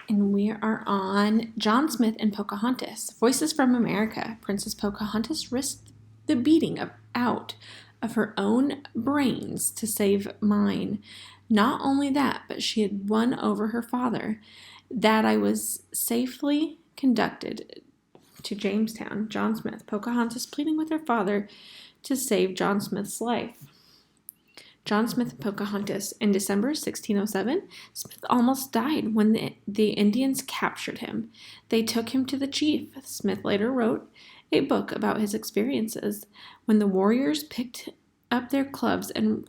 and we are on John Smith and Pocahontas. Voices from America. Princess Pocahontas risked the beating out of her own brains to save mine. Not only that, but she had won over her father. That I was safely conducted to Jamestown. John Smith. Pocahontas pleading with her father to save John Smith's life. John Smith and Pocahontas. In December 1607, Smith almost died when the Indians captured him. They took him to the chief. Smith later wrote a book about his experiences. When the warriors picked up their clubs and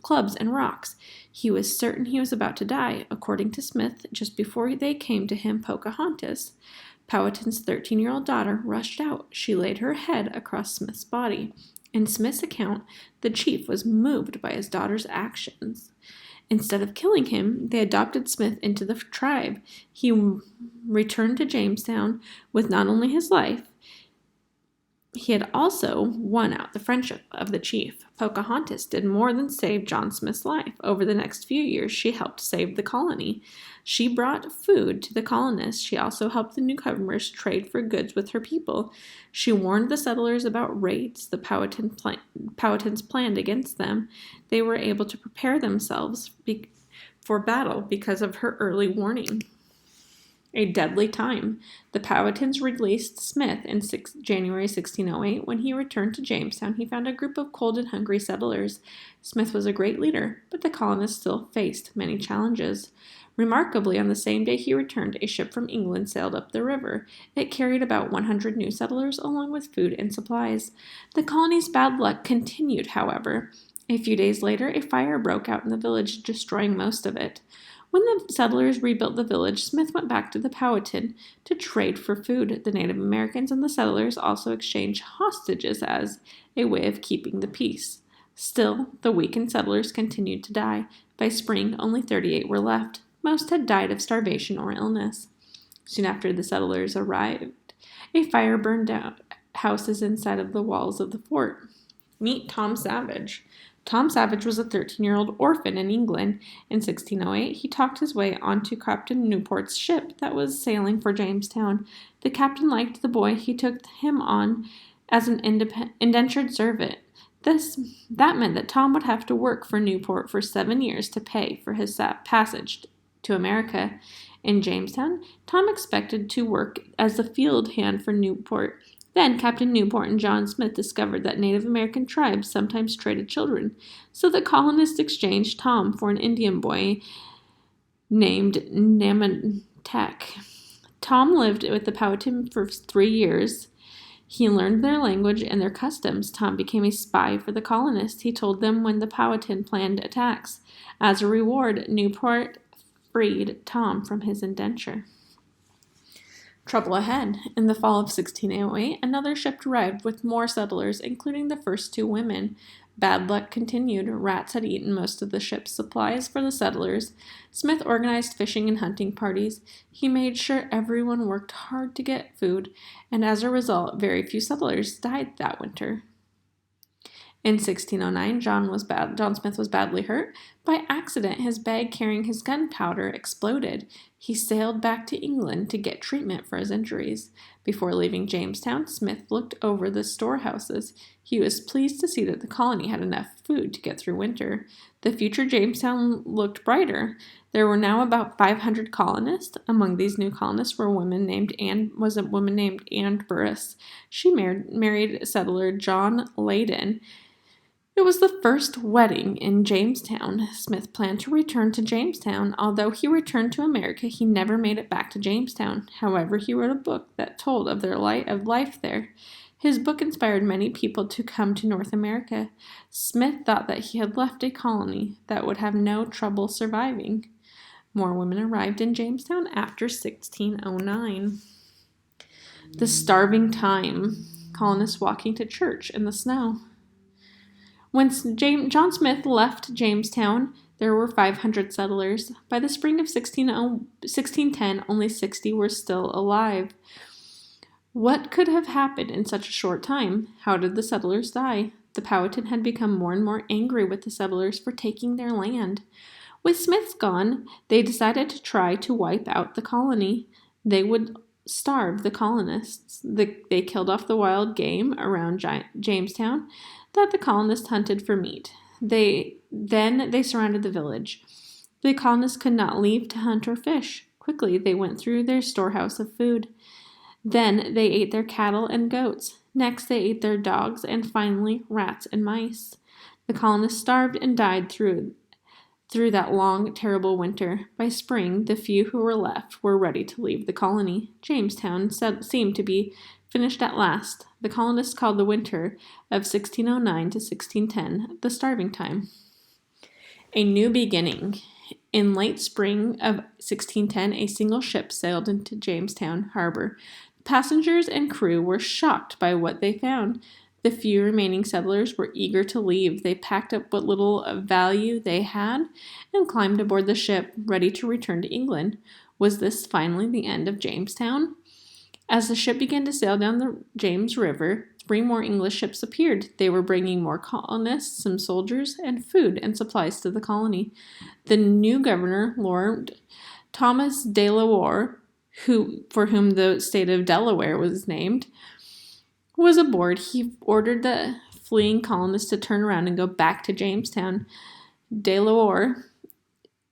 rocks, he was certain he was about to die. According to Smith, just before they came to him, Pocahontas, Powhatan's 13-year-old daughter, rushed out. She laid her head across Smith's body. In Smith's account, the chief was moved by his daughter's actions. Instead of killing him, they adopted Smith into the tribe. He returned to Jamestown with not only his life, he had also won out the friendship of the chief. Pocahontas did more than save John Smith's life. Over the next few years, she helped save the colony. She brought food to the colonists. She also helped the newcomers trade for goods with her people. She warned the settlers about raids the Powhatans planned against them. They were able to prepare themselves for battle because of her early warning. A deadly time. The Powhatans released Smith in January 1608. When he returned to Jamestown, he found a group of cold and hungry settlers. Smith was a great leader, but the colonists still faced many challenges. Remarkably, on the same day he returned, a ship from England sailed up the river. It carried about 100 new settlers, along with food and supplies. The colony's bad luck continued, however. A few days later, a fire broke out in the village, destroying most of it. When the settlers rebuilt the village, Smith went back to the Powhatan to trade for food. The Native Americans and the settlers also exchanged hostages as a way of keeping the peace. Still, the weakened settlers continued to die. By spring, only 38 were left. Most had died of starvation or illness. Soon after the settlers arrived, a fire burned down houses inside of the walls of the fort. Meet Tom Savage. Tom Savage was a 13-year-old orphan in England. In 1608, he talked his way onto Captain Newport's ship that was sailing for Jamestown. The captain liked the boy. He took him on as an indentured servant. That meant that Tom would have to work for Newport for 7 years to pay for his passage to America. In Jamestown, Tom expected to work as a field hand for Newport. Then Captain Newport and John Smith discovered that Native American tribes sometimes traded children, so the colonists exchanged Tom for an Indian boy named Namatek. Tom lived with the Powhatan for 3 years. He learned their language and their customs. Tom became a spy for the colonists. He told them when the Powhatan planned attacks. As a reward, Newport freed Tom from his indenture. Trouble ahead. In the fall of 1608, another ship arrived with more settlers, including the first 2 women. Bad luck continued. Rats had eaten most of the ship's supplies for the settlers. Smith organized fishing and hunting parties. He made sure everyone worked hard to get food, and as a result, very few settlers died that winter. In 1609, John Smith was badly hurt. By accident, his bag carrying his gunpowder exploded. He sailed back to England to get treatment for his injuries. Before leaving Jamestown, Smith looked over the storehouses. He was pleased to see that the colony had enough food to get through winter. The future Jamestown looked brighter. There were now about 500 colonists. Among these new colonists was a woman named Anne Burris. She married settler John Layden. It was the first wedding in Jamestown. Smith planned to return to Jamestown. Although he returned to America, he never made it back to Jamestown. However, he wrote a book that told of their life there. His book inspired many people to come to North America. Smith thought that he had left a colony that would have no trouble surviving. More women arrived in Jamestown after 1609. The starving time. Colonists walking to church in the snow. When John Smith left Jamestown, there were 500 settlers. By the spring of 1610, only 60 were still alive. What could have happened in such a short time? How did the settlers die? The Powhatan had become more and more angry with the settlers for taking their land. With Smith gone, they decided to try to wipe out the colony. they would starve the colonists. They killed off the wild game around Jamestown that the colonists hunted for meat. They surrounded the village. The colonists could not leave to hunt or fish. Quickly, they went through their storehouse of food. Then they ate their cattle and goats. Next, they ate their dogs, and finally, rats and mice. The colonists starved and died through that long, terrible winter. By spring, the few who were left were ready to leave the colony. Jamestown seemed to be finished at last. The colonists called the winter of 1609 to 1610 the starving time. A new beginning. In late spring of 1610, a single ship sailed into Jamestown harbor. Passengers and crew were shocked by what they found. The few remaining settlers were eager to leave. They packed up what little of value they had and climbed aboard the ship, ready to return to England. Was this finally the end of Jamestown? As the ship began to sail down the James River, 3 more English ships appeared. They were bringing more colonists, some soldiers, and food and supplies to the colony. The new governor, Lord Thomas de la Warr, for whom the state of Delaware was named, was aboard. He ordered the fleeing colonists to turn around and go back to Jamestown. De la Warr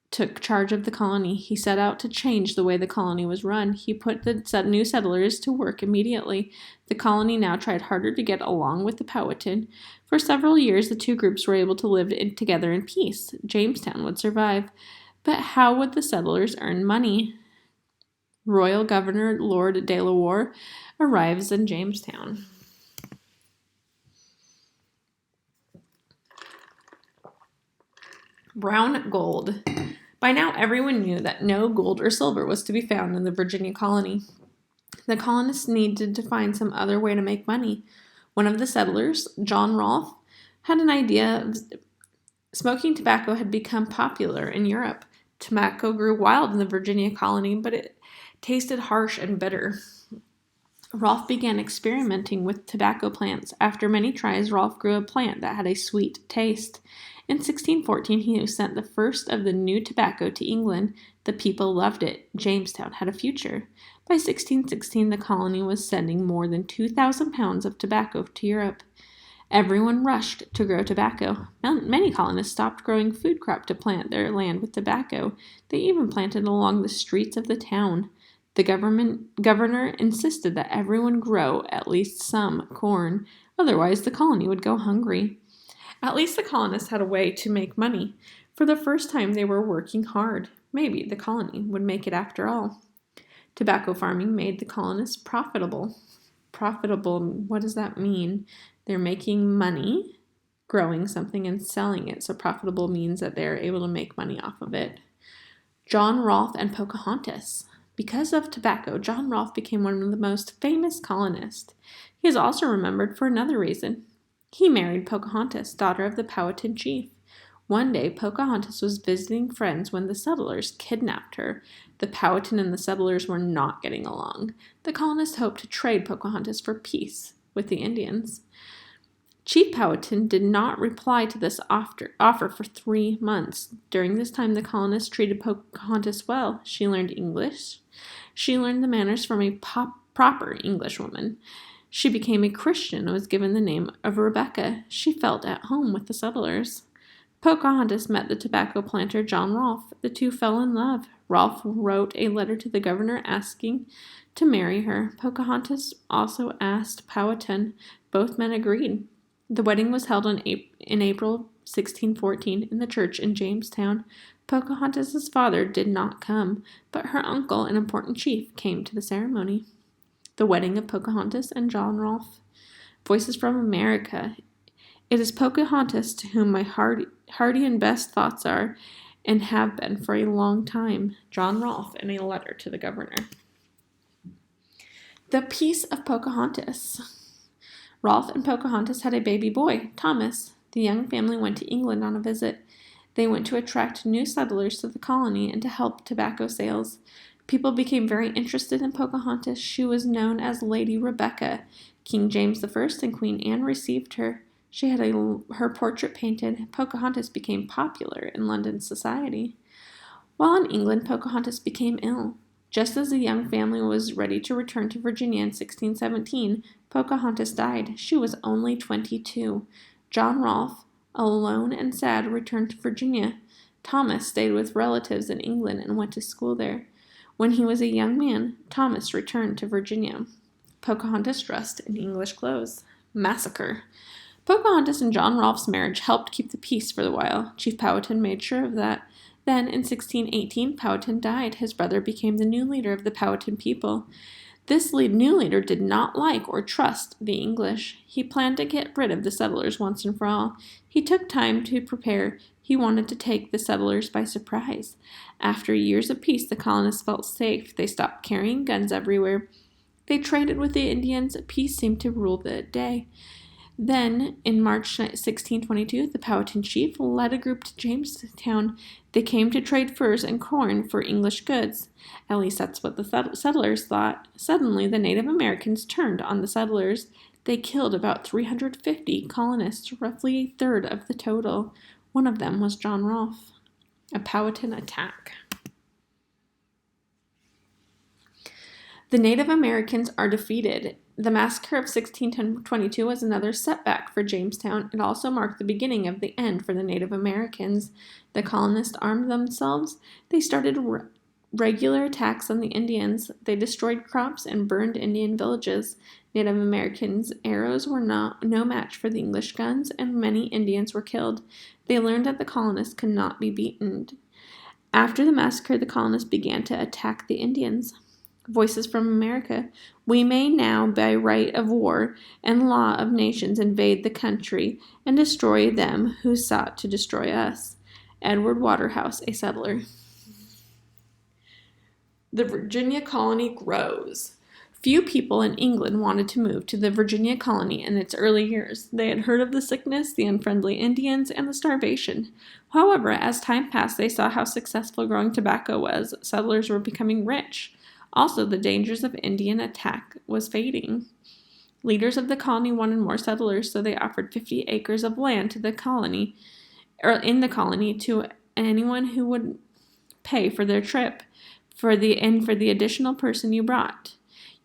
took charge of the colony. He set out to change the way the colony was run. He put the new settlers to work immediately. The colony now tried harder to get along with the Powhatan. For several years, the two groups were able to live together in peace. Jamestown would survive. But how would the settlers earn money? Royal Governor Lord de la Warr arrives in Jamestown. Brown gold. By now, everyone knew that no gold or silver was to be found in the Virginia colony. The colonists needed to find some other way to make money. One of the settlers, John Rolfe, had an idea. Smoking tobacco had become popular in Europe. Tobacco grew wild in the Virginia colony, but it tasted harsh and bitter. Rolfe began experimenting with tobacco plants. After many tries, Rolfe grew a plant that had a sweet taste. In 1614, he sent the first of the new tobacco to England. The people loved it. Jamestown had a future. By 1616, the colony was sending more than 2,000 pounds of tobacco to Europe. Everyone rushed to grow tobacco. Many colonists stopped growing food crop to plant their land with tobacco. They even planted along the streets of the town. The governor insisted that everyone grow at least some corn, otherwise the colony would go hungry. At least the colonists had a way to make money. For the first time, they were working hard. Maybe the colony would make it after all. Tobacco farming made the colonists profitable. Profitable, what does that mean? They're making money, growing something and selling it. So profitable means that they're able to make money off of it. John Rolfe and Pocahontas. Because of tobacco, John Rolfe became one of the most famous colonists. He is also remembered for another reason. He married Pocahontas, daughter of the Powhatan chief. One day, Pocahontas was visiting friends when the settlers kidnapped her. The Powhatan and the settlers were not getting along. The colonists hoped to trade Pocahontas for peace with the Indians. Chief Powhatan did not reply to this offer for 3 months. During this time, the colonists treated Pocahontas well. She learned English. She learned the manners from a proper Englishwoman. She became a Christian and was given the name of Rebecca. She felt at home with the settlers. Pocahontas met the tobacco planter John Rolfe. The two fell in love. Rolfe wrote a letter to the governor asking to marry her. Pocahontas also asked Powhatan. Both men agreed. The wedding was held in April 1614 in the church in Jamestown. Pocahontas' father did not come, but her uncle, an important chief, came to the ceremony. The wedding of Pocahontas and John Rolfe. Voices from America. It is Pocahontas to whom my hearty and best thoughts are, and have been for a long time. John Rolfe in a letter to the governor. The Peace of Pocahontas. Rolfe and Pocahontas had a baby boy, Thomas. The young family went to England on a visit. They went to attract new settlers to the colony and to help tobacco sales. People became very interested in Pocahontas. She was known as Lady Rebecca. King James I and Queen Anne received her. She had her portrait painted. Pocahontas became popular in London society. While in England, Pocahontas became ill. Just as the young family was ready to return to Virginia in 1617, Pocahontas died. She was only 22. John Rolfe, alone and sad, returned to Virginia. Thomas stayed with relatives in England and went to school there. When he was a young man, Thomas returned to Virginia. Pocahontas dressed in English clothes. Massacre. Pocahontas and John Rolfe's marriage helped keep the peace for a while. Chief Powhatan made sure of that. Then, in 1618, Powhatan died. His brother became the new leader of the Powhatan people. This new leader did not like or trust the English. He planned to get rid of the settlers once and for all. He took time to prepare. He wanted to take the settlers by surprise. After years of peace, the colonists felt safe. They stopped carrying guns everywhere. They traded with the Indians. Peace seemed to rule the day. Then, in March 1622, the Powhatan chief led a group to Jamestown. They came to trade furs and corn for English goods. At least that's what the settlers thought. Suddenly, the Native Americans turned on the settlers. They killed about 350 colonists, roughly a third of the total. One of them was John Rolfe. A Powhatan attack. The Native Americans are defeated. The massacre of 1622 was another setback for Jamestown. It also marked the beginning of the end for the Native Americans. The colonists armed themselves. They started regular attacks on the Indians. They destroyed crops and burned Indian villages. Native Americans' arrows were no match for the English guns, and many Indians were killed. They learned that the colonists could not be beaten. After the massacre, the colonists began to attack the Indians. Voices from America. We may now, by right of war and law of nations, invade the country and destroy them who sought to destroy us. Edward Waterhouse, a settler. The Virginia colony grows. Few people in England wanted to move to the Virginia colony in its early years. They had heard of the sickness, the unfriendly Indians, and the starvation. However, as time passed, they saw how successful growing tobacco was. Settlers were becoming rich. Also, the dangers of Indian attack was fading. Leaders of the colony wanted more settlers, so they offered 50 acres of land to the colony, or in the colony, to anyone who would pay for their trip, for the additional person you brought.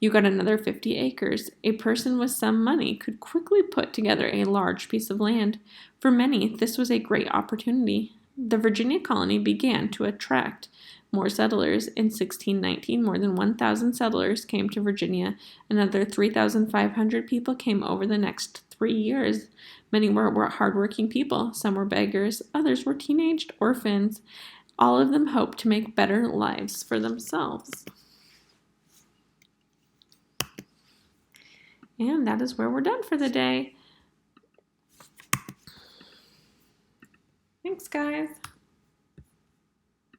You got another 50 acres. A person with some money could quickly put together a large piece of land. For many, this was a great opportunity. The Virginia colony began to attract more settlers. In 1619, more than 1,000 settlers came to Virginia. Another 3,500 people came over the next 3 years. Many were hardworking people. Some were beggars. Others were teenaged orphans. All of them hoped to make better lives for themselves. And that is where we're done for the day. Thanks, guys.